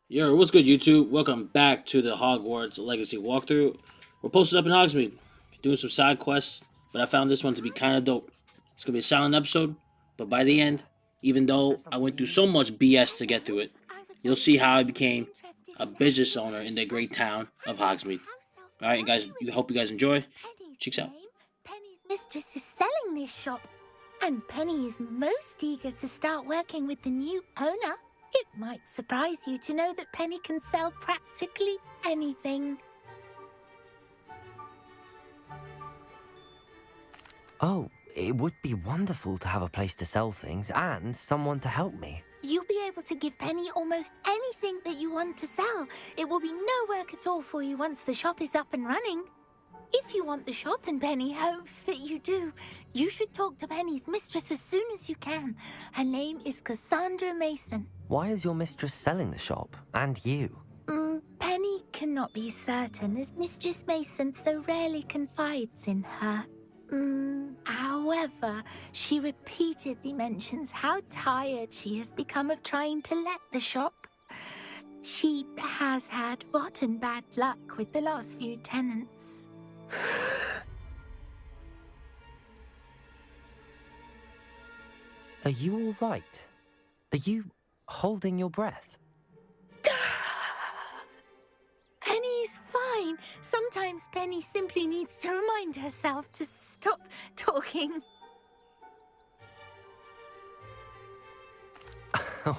Yo, what's good, YouTube? Welcome back to the Hogwarts Legacy walkthrough. We're posted up in Hogsmeade, doing some side quests, but I found this one to be kind of dope. It's gonna be a silent episode, but by the end, even though I went through so much BS to get through it, you'll see how I became a business owner in the great town of Hogsmeade. All right, guys. You hope you guys enjoy. Cheeks out. Penny's mistress is selling this shop, and Penny is most eager to start working with the new owner. It might surprise you to know that Penny can sell practically anything. Oh, it would be wonderful to have a place to sell things and someone to help me. You'll be able to give Penny almost anything that you want to sell. It will be no work at all for you once the shop is up and running. If you want the shop and Penny hopes that you do, you should talk to Penny's mistress as soon as you can. Her name is Casandra Mason. Why is your mistress selling the shop? And you? Penny cannot be certain as Mistress Mason so rarely confides in her. However, she repeatedly mentions how tired she has become of trying to let the shop. She has had rotten bad luck with the last few tenants. Are you all right? Are you holding your breath? Penny's fine. Sometimes Penny simply needs to remind herself to stop talking.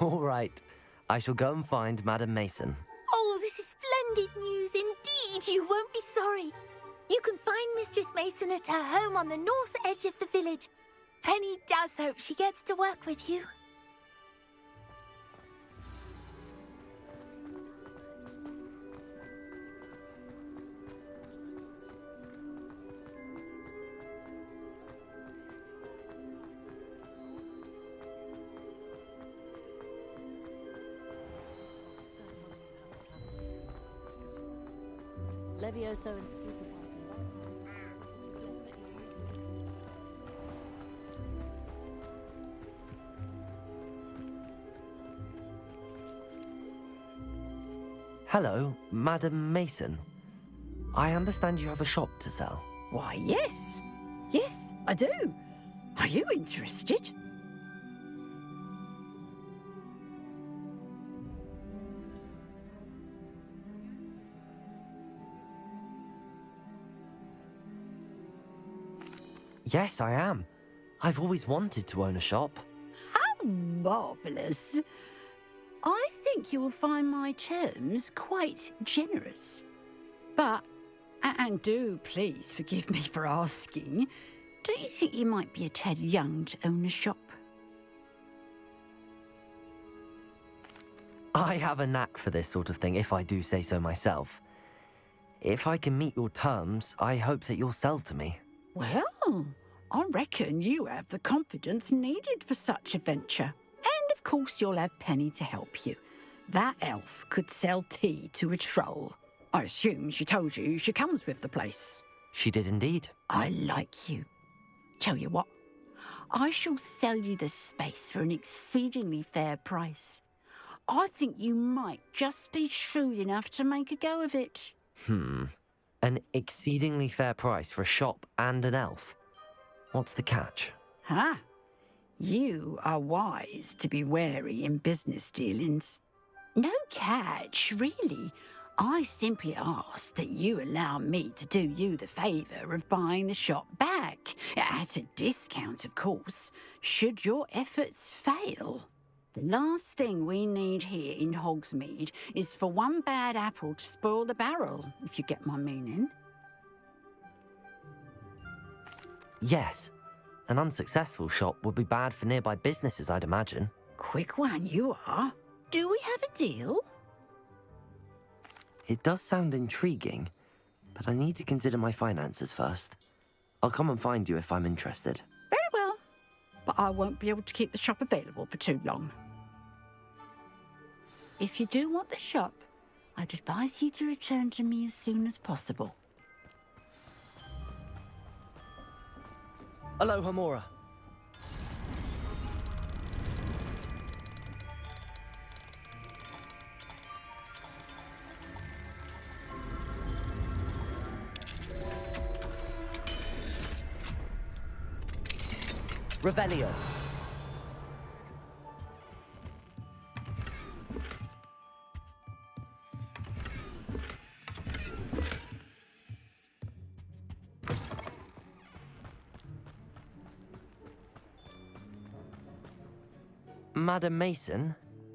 All right. I shall go and find Madam Mason. Oh, this is splendid news indeed. You won't be sorry. You can find Mistress Mason at her home on the north edge of the village. Penny does hope she gets to work with you. Levioso and Hello, Madam Mason. I understand you have a shop to sell. Why, yes. Yes, I do. Are you interested? Yes, I am. I've always wanted to own a shop. How marvellous. I think you will find my terms quite generous. But, and do please forgive me for asking, don't you think you might be a tad young to own a shop? I have a knack for this sort of thing, if I do say so myself. If I can meet your terms, I hope that you'll sell to me. Well, I reckon you have the confidence needed for such a venture. And of course you'll have Penny to help you. That elf could sell tea to a troll. I assume she told you she comes with the place. She did indeed. I like you. Tell you what, I shall sell you the space for an exceedingly fair price. I think you might just be shrewd enough to make a go of it. An exceedingly fair price for a shop and an elf. What's the catch? Huh? You are wise to be wary in business dealings. No catch, really. I simply ask that you allow me to do you the favour of buying the shop back, at a discount, of course, should your efforts fail. The last thing we need here in Hogsmeade is for one bad apple to spoil the barrel, if you get my meaning. Yes. An unsuccessful shop would be bad for nearby businesses, I'd imagine. Quick one, you are. Do we have a deal? It does sound intriguing, but I need to consider my finances first. I'll come and find you if I'm interested. Very well, but I won't be able to keep the shop available for too long. If you do want the shop, I'd advise you to return to me as soon as possible. Aloha, Mora. Revelio. Madam Mason,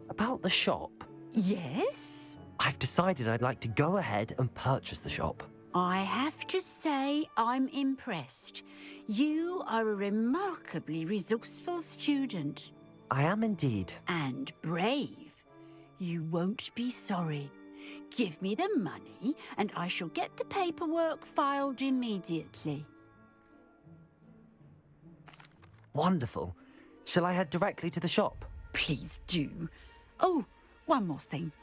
about the shop. Yes? I've decided I'd like to go ahead and purchase the shop. I have to say I'm impressed. You are a remarkably resourceful student. I am indeed. And brave. You won't be sorry. Give me the money and I shall get the paperwork filed immediately. Wonderful. Shall I head directly to the shop? Please do. Oh, one more thing.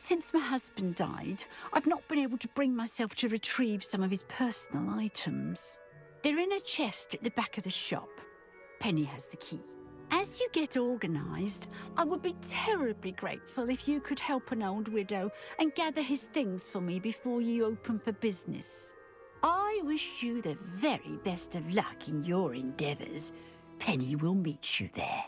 Since my husband died, I've not been able to bring myself to retrieve some of his personal items. They're in a chest at the back of the shop. Penny has the key. As you get organised, I would be terribly grateful if you could help an old widow and gather his things for me before you open for business. I wish you the very best of luck in your endeavours. Penny will meet you there.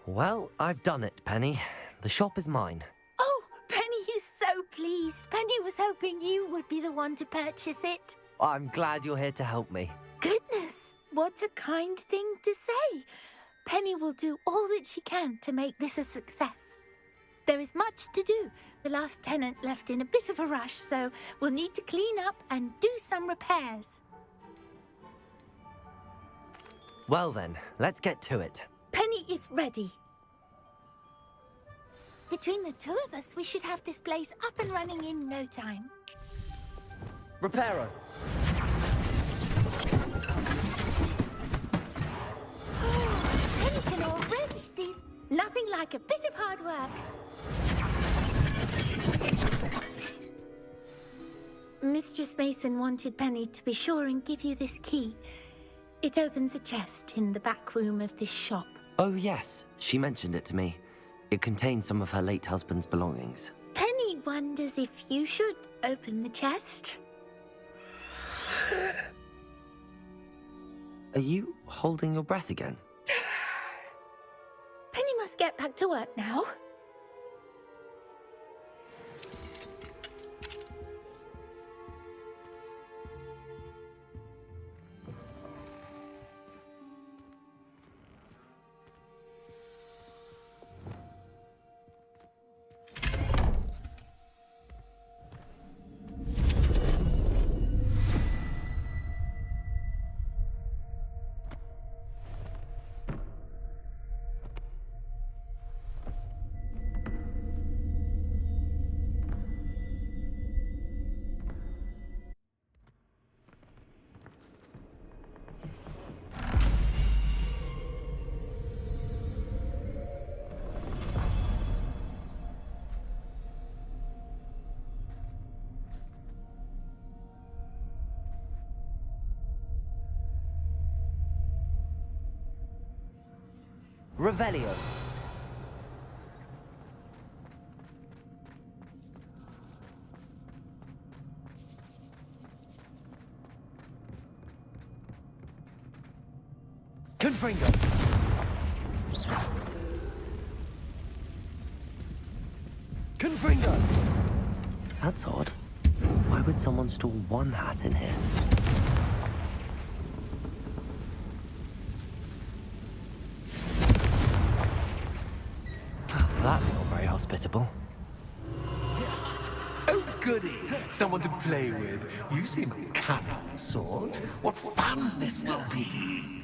Well, I've done it, Penny. The shop is mine. Oh, Penny is so pleased. Penny was hoping you would be the one to purchase it. I'm glad you're here to help me. Goodness, what a kind thing to say. Penny will do all that she can to make this a success. There is much to do. The last tenant left in a bit of a rush, so we'll need to clean up and do some repairs. Well then, let's get to it. Penny is ready. Between the two of us, we should have this place up and running in no time. Reparo. Penny can already see nothing like a bit of hard work. Mistress Mason wanted Penny to be sure and give you this key. It opens a chest in the back room of this shop. Oh yes, she mentioned it to me. It contains some of her late husband's belongings. Penny wonders if you should open the chest. Are you holding your breath again? Penny must get back to work now. Revelio. Confringo. Confringo. That's odd. Why would someone store one hat in here? That's not very hospitable. Oh, goody! Someone to play with. You seem a cunning sort. What fun this will be!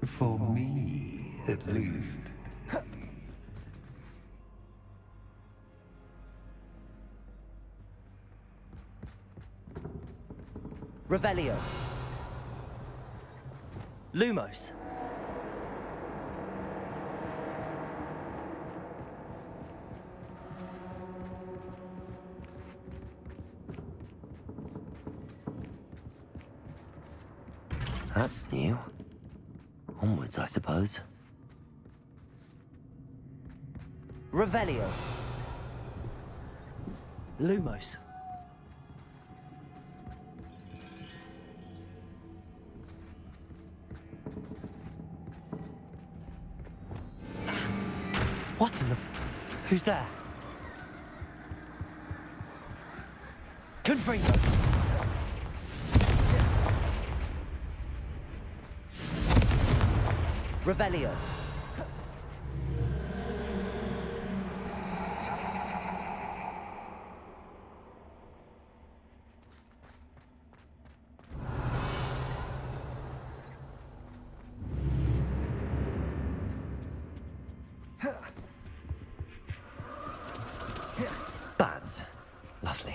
For me, at least. Revelio. Lumos. That's new. Onwards, I suppose. Revelio. Lumos. What in the... Who's there? Confringo! Revelio. Bats. Lovely.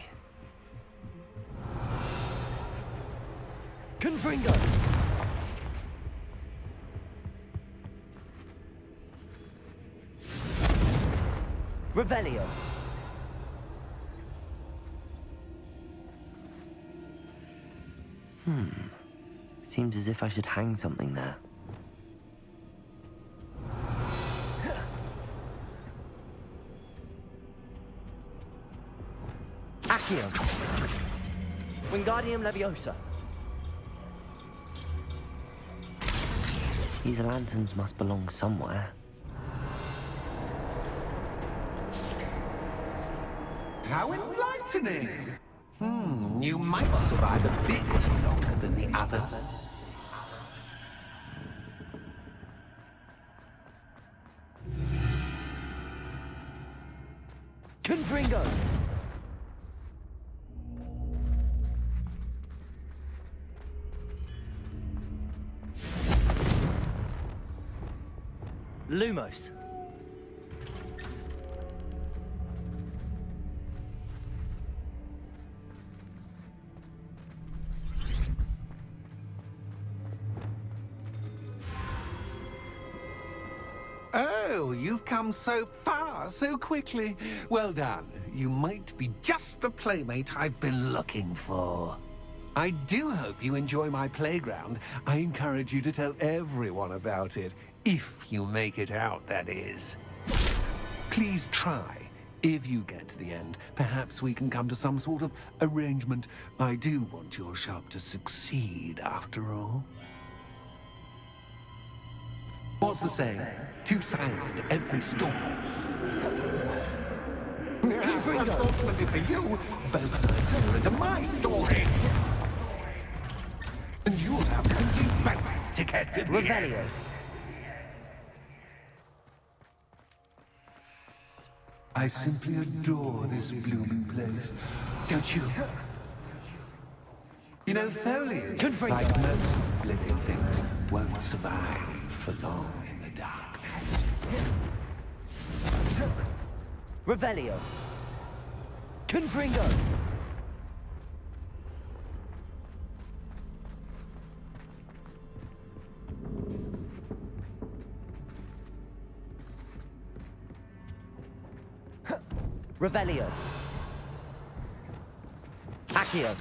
Confringo! Revelio. Seems as if I should hang something there. Accio. Wingardium Leviosa. These lanterns must belong somewhere. How enlightening! You might survive a bit longer than the others. Confringo! Lumos. Oh, you've come so far so quickly. Well done. You might be just the playmate I've been looking for. I do hope you enjoy my playground. I encourage you to tell everyone about it. If you make it out, that is. Please try. If you get to the end, perhaps we can come to some sort of arrangement. I do want your shop to succeed, after all. What's the saying? Two sides to every story. Unfortunately for you, both sides fall into my story. And you'll have to complete both to get to the end. Revelio. I simply adore this blooming place. Don't you? You know, foliage, like most living things, won't survive for long in the darkness. Revelio. Confringo. Revelio. Accio.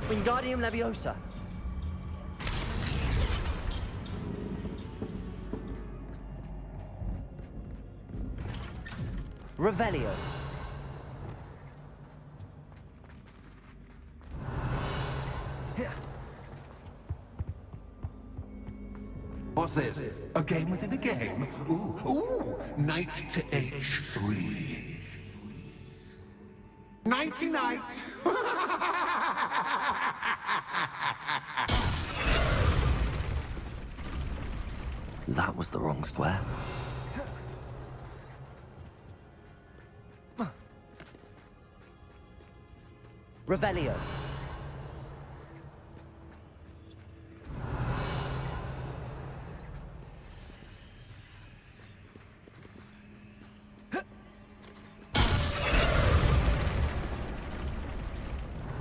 Wingardium Leviosa. Revelio. What's this? A game within a game? Ooh, knight to H3. Nighty-night! That was the wrong square. Revelio.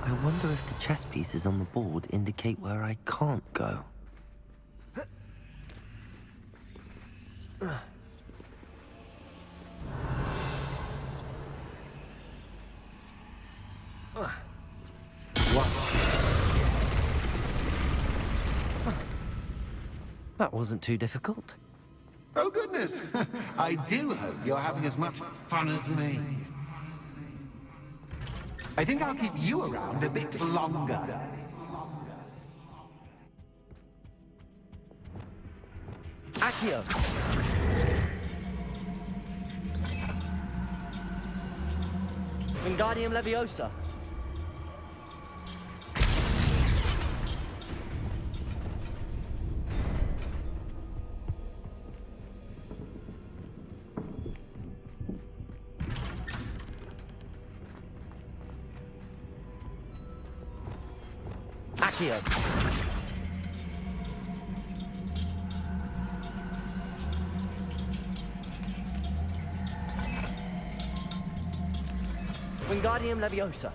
I wonder if the chess pieces on the board indicate where I can't go. What That wasn't too difficult. Oh, goodness. I do hope you're having as much fun as me. I think I'll keep you around a bit longer. Accio! Wingardium Leviosa! Accio! Wingardium Leviosa.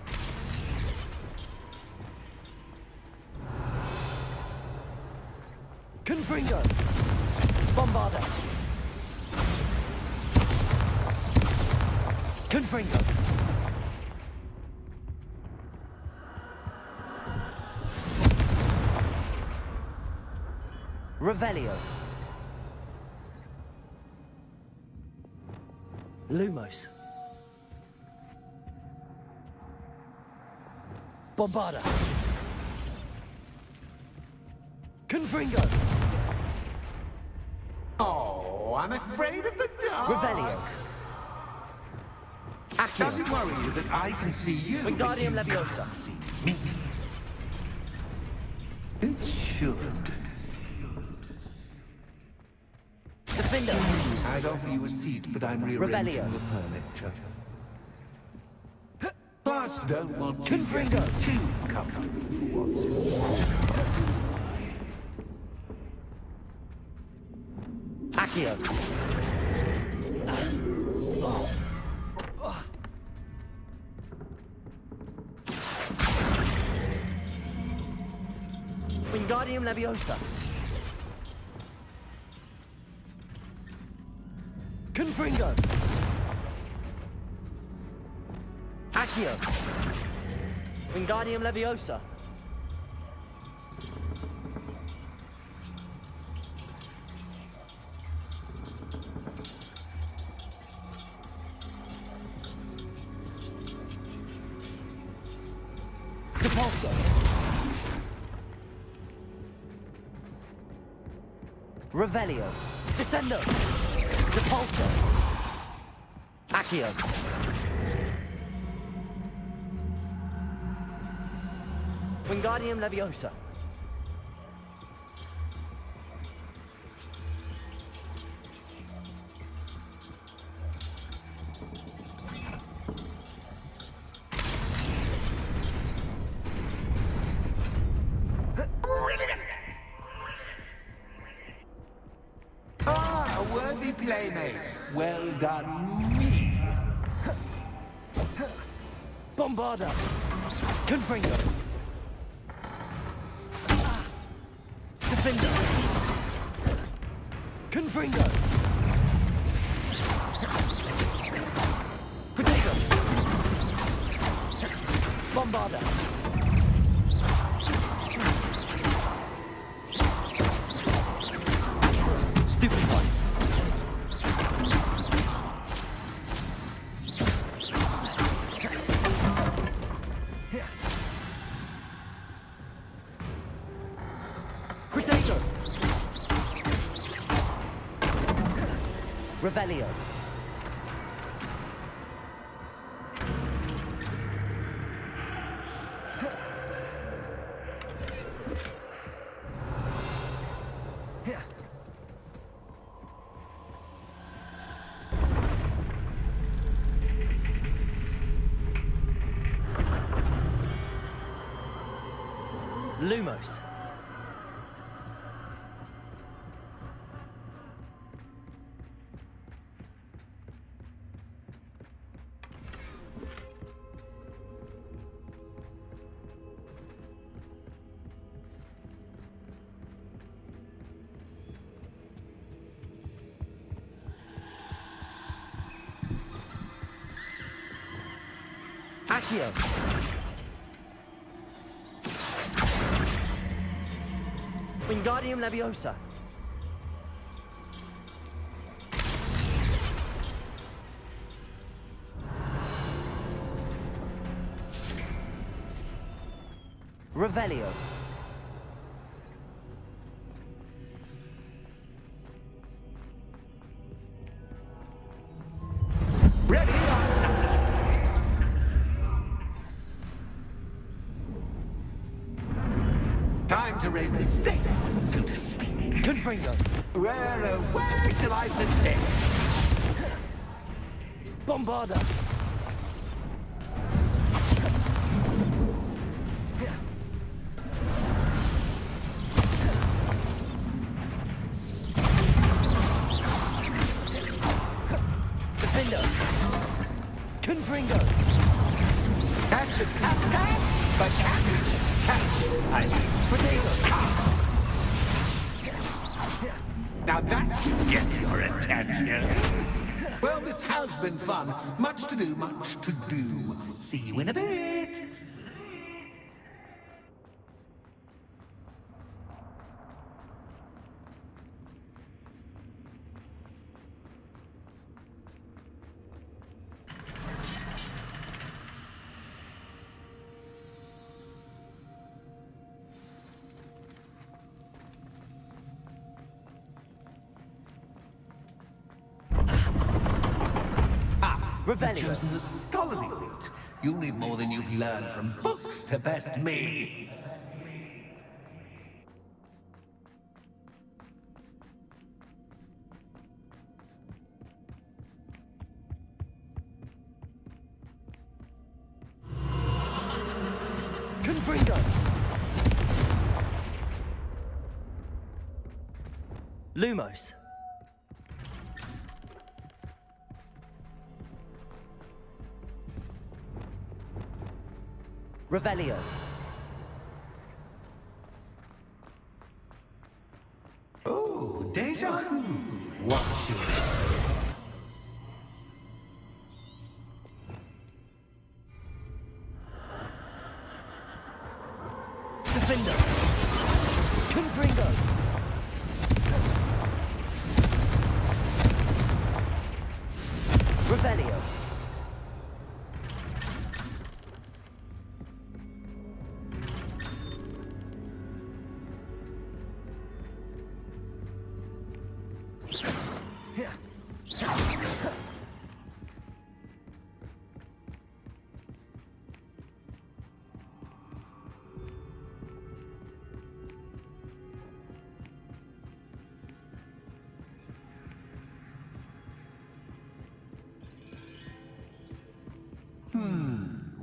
Confringo. Bombarda. Confringo. Revelio. Lumos. Bombarda. Confringo. Oh, I'm afraid of the dark. Revelio. Does it Accio. worry you that I can see you? but Wingardium you Leviosa. can't see me? It should. Defender. I'd offer you a seat, but I'm rearranging Revelio. the furniture. Plus, don't want to Confringo. get too comfortable for once in a while. Accio. Wingardium Leviosa. Confringo. Accio. Wingardium Leviosa. Depulso. Revelio. Descendo. Depulso. Accio. Wingardium Leviosa. Ah, a worthy playmate. Well done, me. Bombarda. Confringo. Defender. Confringo. Protego. Bombarda. Stupid one. Protego. Revelio. Lumos. Accio. Wingardium Leviosa. Revelio. Ready or not? Time to raise the stakes, so to speak. Confringo. Where shall I begin? Bombarda. Defender. Confringo. Catch is catch, but catch. Potato. Now that should get your attention. Well, this has been fun. Much to do, much to do. See you in a bit. You've Revelio. chosen the scholarly route. You'll need more than you've learned from books to best me. Confringo. Lumos. Revelio. Oh, deja vu. What should I say? Defender. Confringo. Revelio.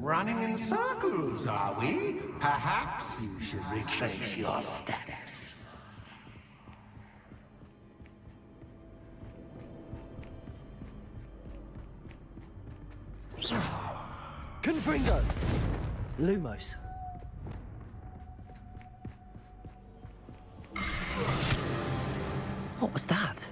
Running in circles, are we? Perhaps you should retrace your steps. Confringo. Lumos. What was that?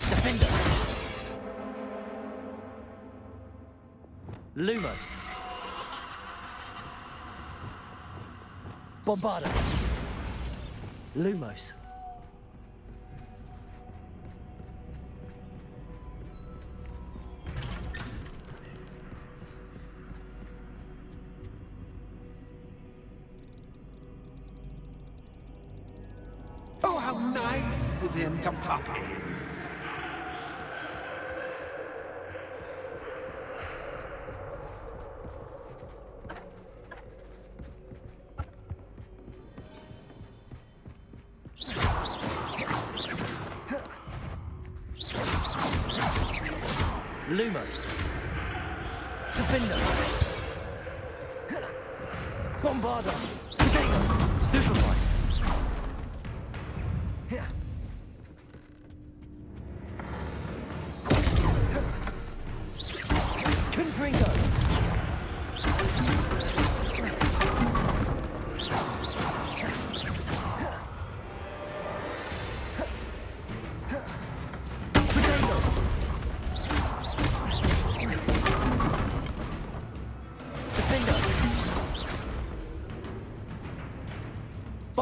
Defender. Lumos. Bombarda. Lumos. Oh, how nice of him to pop in. Lumos. Defender. Bombarda. Potato. Stupefy. Confringo.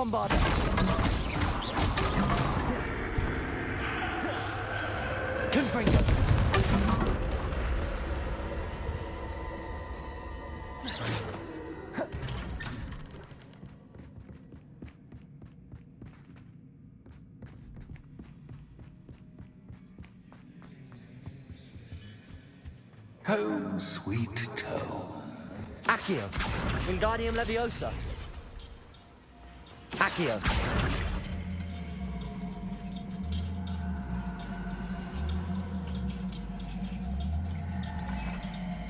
Bombarder. Confringo. Home, sweet home. Accio. Wingardium Leviosa. Accio.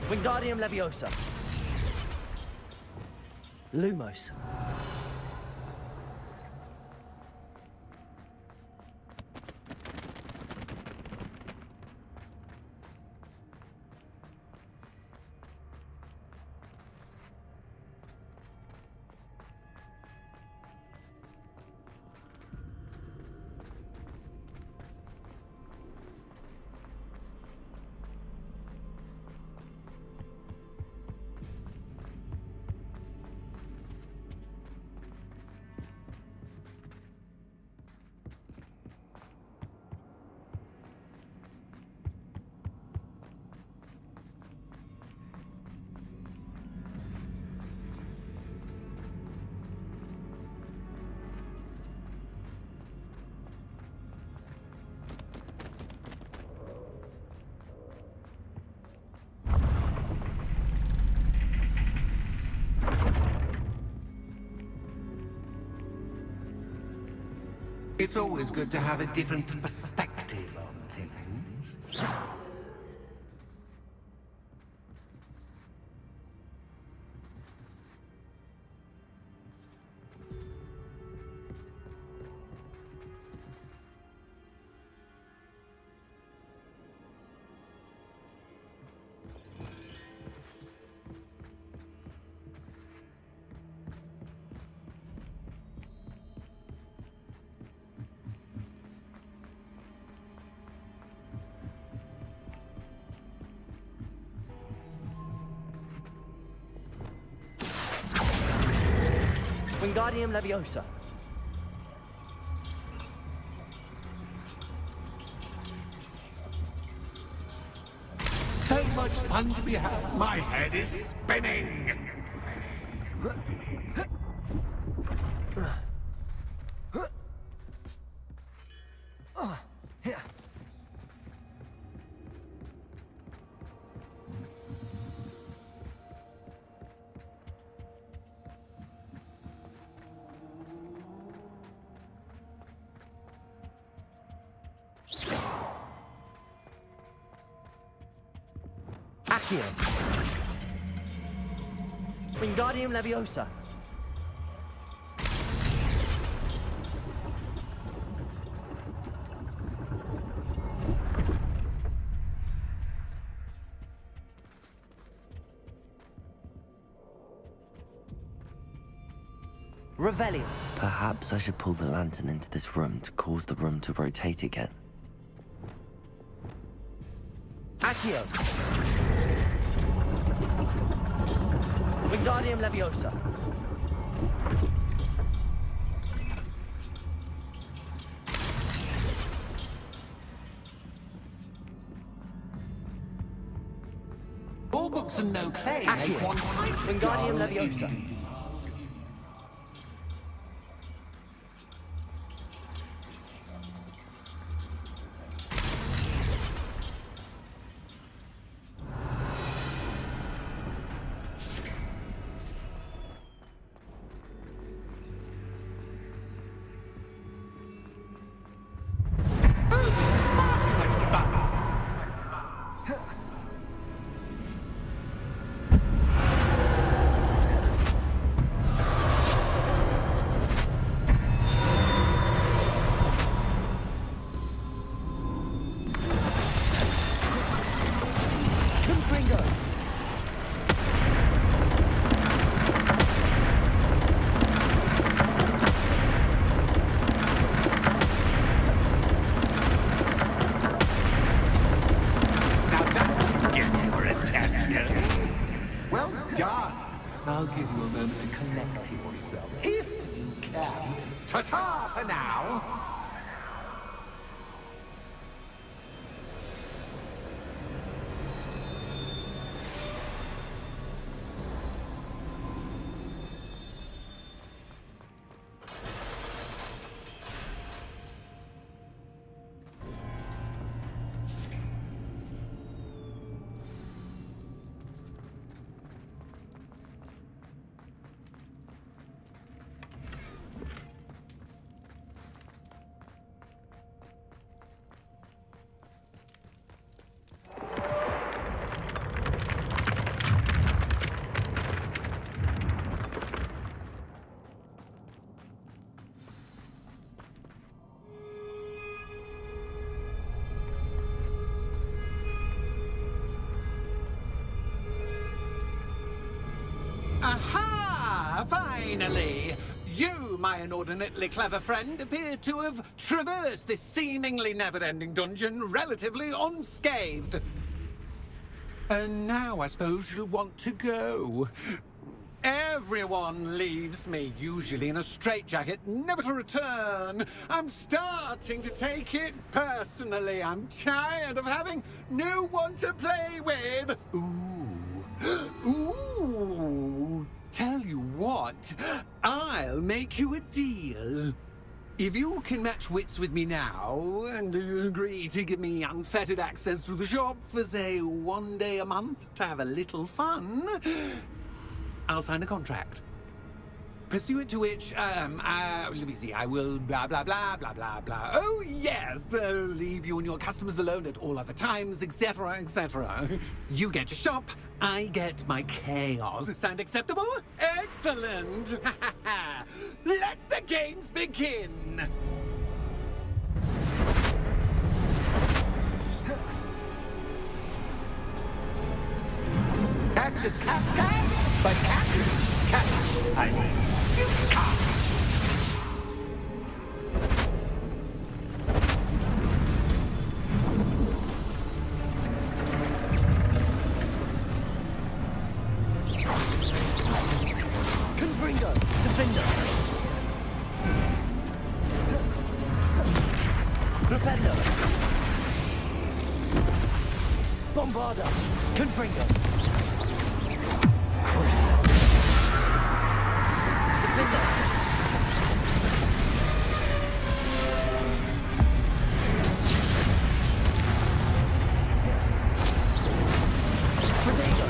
Wingardium Leviosa. Lumos. It's always good to have a different perspective on things. Wingardium Leviosa. So much fun to be had. My head is spinning. Accio. Wingardium Leviosa. Revelio. Perhaps I should pull the lantern into this room to cause the room to rotate again. Accio. Wingardium Leviosa. All books and no play. Accio. Make one Wingardium dull Leviosa. evening. Well done. I'll give you a moment to collect yourself, if you can. Ta-ta for now! Aha! Finally! You, my inordinately clever friend, appear to have traversed this seemingly never-ending dungeon relatively unscathed. And now I suppose you'll want to go. Everyone leaves me, usually in a straitjacket, never to return. I'm starting to take it personally. I'm tired of having no one to play with. Ooh. Tell you what, I'll make you a deal. If you can match wits with me now, and agree to give me unfettered access to the shop for, say, 1 day a month to have a little fun, I'll sign a contract. Pursuant to which, let me see, I will blah, blah, blah, blah, blah, blah. Oh, yes, leave you and your customers alone at all other times, etc., etc. You get your shop, I get my chaos. Sound acceptable? Excellent! Let the games begin! Catch is cat, but cat, I mean, you can't. Confringo, defender. Propender. Bombarder. Confringo. Crucial. Defender. Protego.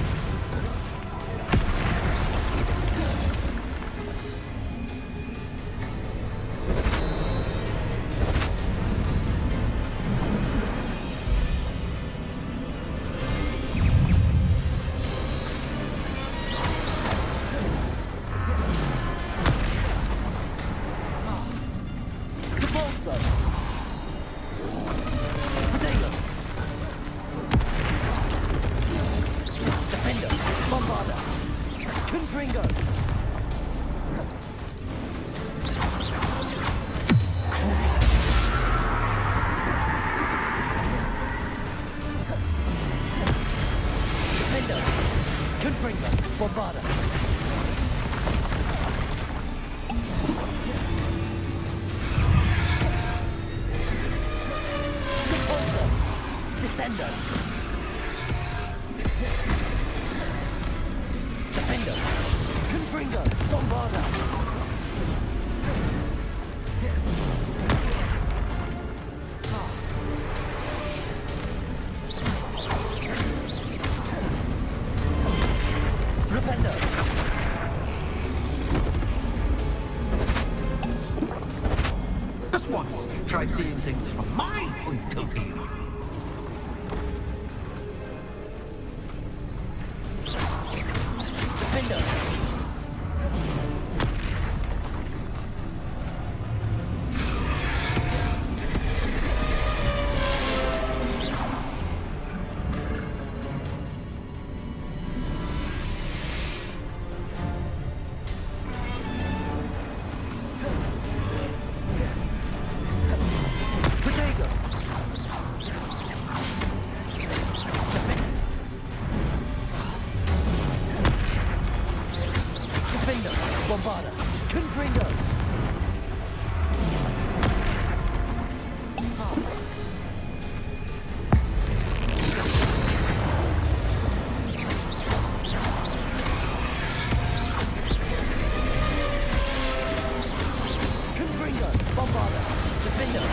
Just once, try seeing things from my point of view. Bombarda! Confringo! Confringo! Bombarda! Defender!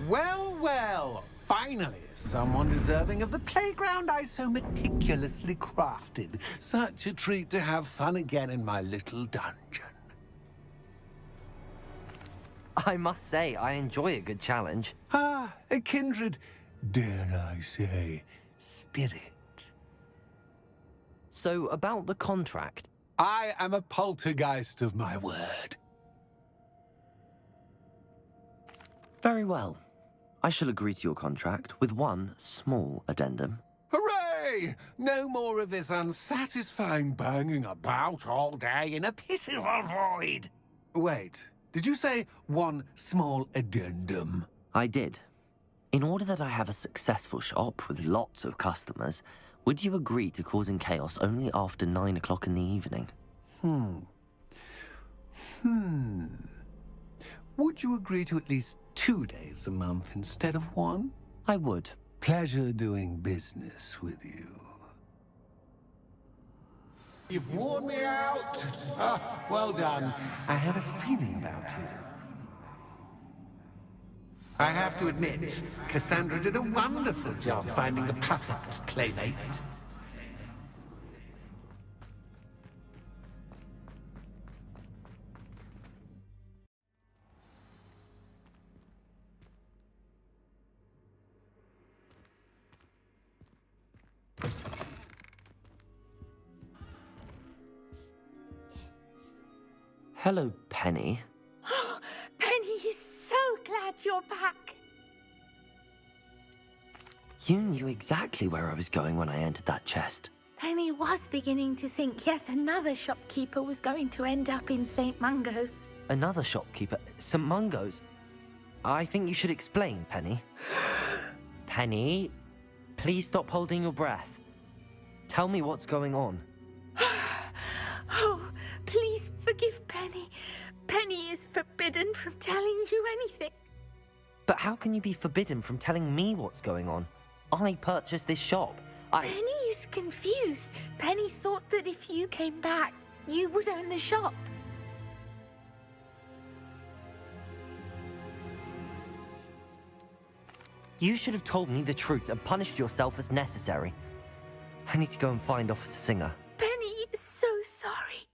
Well, well, finally, someone deserving of the playground I so meticulously crafted. Such a treat to have fun again in my little dungeon. I must say, I enjoy a good challenge. Ah, a kindred, dare I say, spirit. So, about the contract. I am a poltergeist of my word. Very well. I shall agree to your contract with one small addendum. Hooray! No more of this unsatisfying banging about all day in a pitiful void. Wait, did you say one small addendum? I did. In order that I have a successful shop with lots of customers, would you agree to causing chaos only after 9 o'clock in the evening? Would you agree to at least 2 days a month instead of one? I would. Pleasure doing business with you. You've worn me out. Ah, well done. I had a feeling about you. I have to admit, Cassandra did a wonderful job finding the perfect playmate. Hello, Penny. Penny is so glad you're back. You knew exactly where I was going when I entered that chest. Penny was beginning to think yet another shopkeeper was going to end up in St. Mungo's. Another shopkeeper, St. Mungo's. I think you should explain, Penny. Penny, please stop holding your breath. Tell me what's going on. Oh, please forgive Penny. Penny is forbidden from telling you anything. But how can you be forbidden from telling me what's going on? I purchased this shop. Penny is confused. Penny thought that if you came back, you would own the shop. You should have told me the truth and punished yourself as necessary. I need to go and find Officer Singer. Penny is so sorry.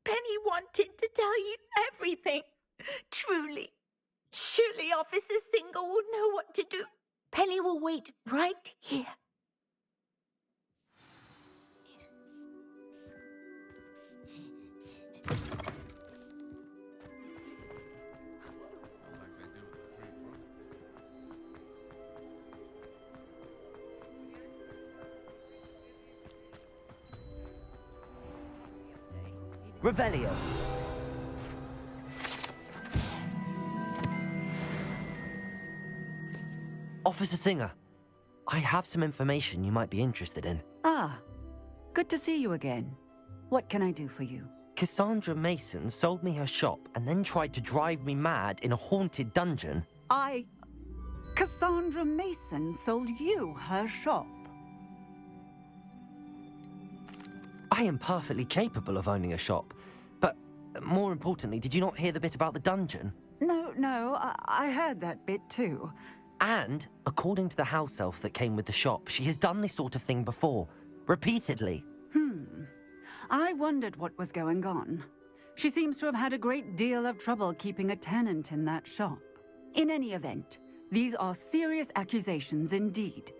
Penny wanted to tell you everything. Truly. Surely Officer Singer will know what to do. Penny will wait right here. Revelio. Officer Singer, I have some information you might be interested in. Ah, good to see you again. What can I do for you? Casandra Mason sold me her shop and then tried to drive me mad in a haunted dungeon. Cassandra Mason sold you her shop. I am perfectly capable of owning a shop, but more importantly, did you not hear the bit about the dungeon? No, I heard that bit too. And, according to the house elf that came with the shop, she has done this sort of thing before, repeatedly. I wondered what was going on. She seems to have had a great deal of trouble keeping a tenant in that shop. In any event, these are serious accusations indeed.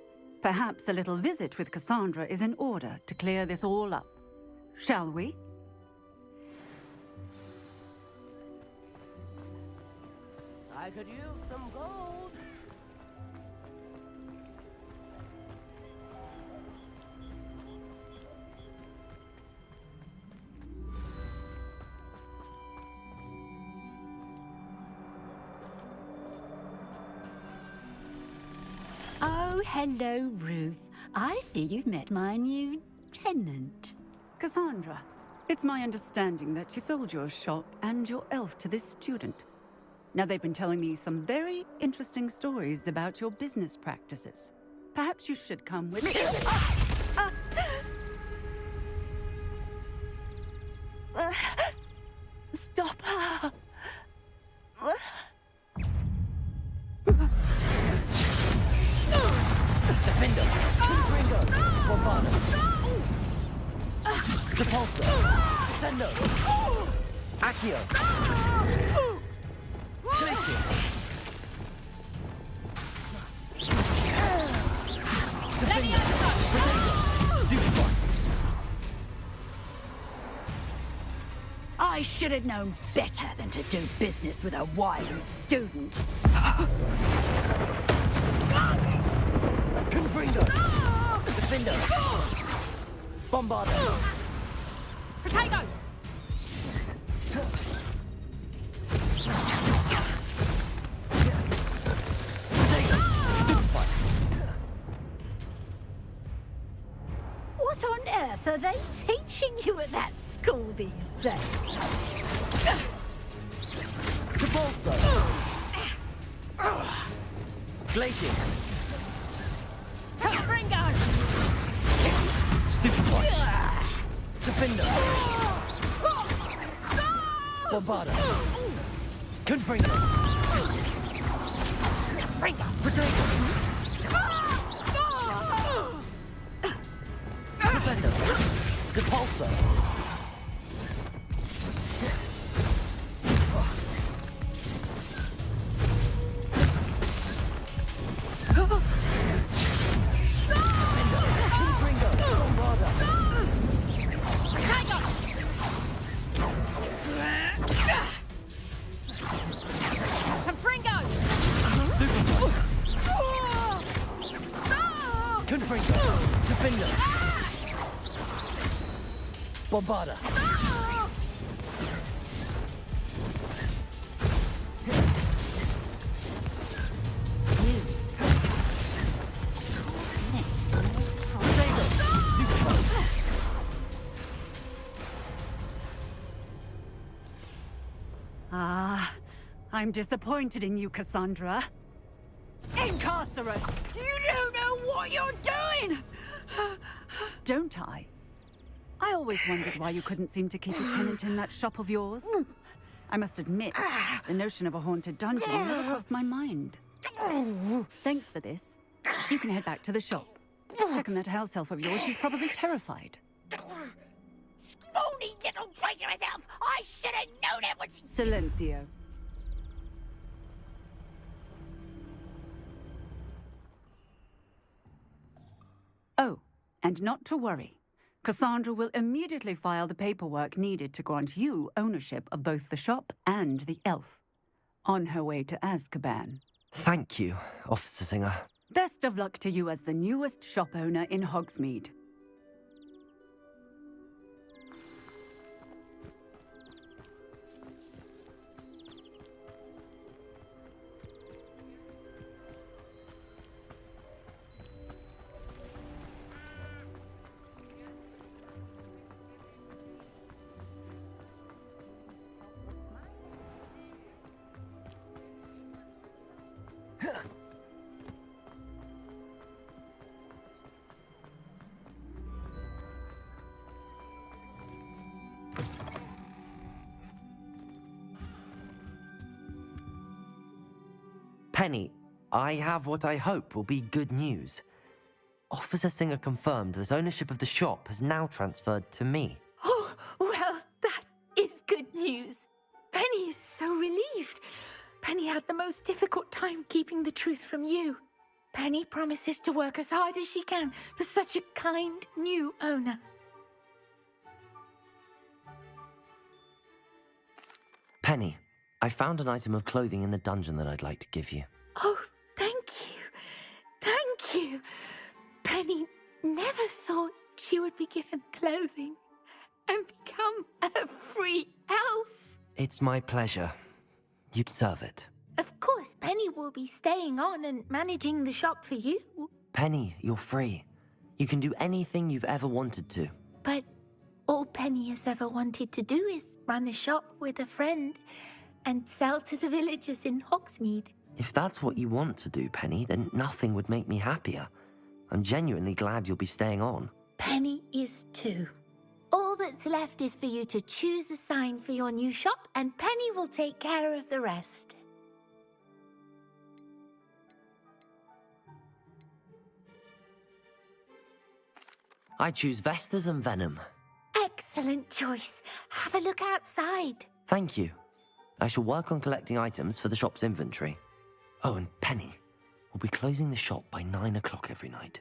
Perhaps a little visit with Cassandra is in order to clear this all up. Shall we? I could use some gold. Oh, hello, Ruth. I see you've met my new tenant. Cassandra, it's my understanding that you sold your shop and your elf to this student. Now, they've been telling me some very interesting stories about your business practices. Perhaps you should come with me. Stop her! Defender! Ringo! Bombano! Depulso! Sendo! Accio! Glacius! Defender! Protego! Stupefy! I should have known better than to do business with a wily student. Confringo! Defender! Bombardo! Protego! Stupefy! What on earth are they teaching you at that school these days? Depulso! Glacius! Ringo! Stupefy! Defender! Bombardo! Confringo! Protego! Defender! Depulso! Confringo! Defender! Bombarda! Ah, I'm disappointed in you, Cassandra. Incarcerate! You don't know what you're doing! Don't I? I always wondered why you couldn't seem to keep a tenant in that shop of yours. I must admit, the notion of a haunted dungeon never crossed my mind. Thanks for this. You can head back to the shop. Check on that house elf of yours, she's probably terrified. Scrawny little traitorous elf! I should have known it was... Silencio. Oh, and not to worry. Cassandra will immediately file the paperwork needed to grant you ownership of both the shop and the elf. On her way to Azkaban. Thank you, Officer Singer. Best of luck to you as the newest shop owner in Hogsmeade. Penny, I have what I hope will be good news. Officer Singer confirmed that ownership of the shop has now transferred to me. Oh, well, that is good news. Penny is so relieved. Penny had the most difficult time keeping the truth from you. Penny promises to work as hard as she can for such a kind new owner. Penny, I found an item of clothing in the dungeon that I'd like to give you. Oh, thank you. Thank you. Penny never thought she would be given clothing and become a free elf. It's my pleasure. You deserve it. Of course, Penny will be staying on and managing the shop for you. Penny, you're free. You can do anything you've ever wanted to. But all Penny has ever wanted to do is run a shop with a friend and sell to the villagers in Hogsmeade. If that's what you want to do, Penny, then nothing would make me happier. I'm genuinely glad you'll be staying on. Penny is too. All that's left is for you to choose a sign for your new shop, and Penny will take care of the rest. I choose Vestas and Venom. Excellent choice. Have a look outside. Thank you. I shall work on collecting items for the shop's inventory. Oh, and Penny, we'll be closing the shop by 9 o'clock every night.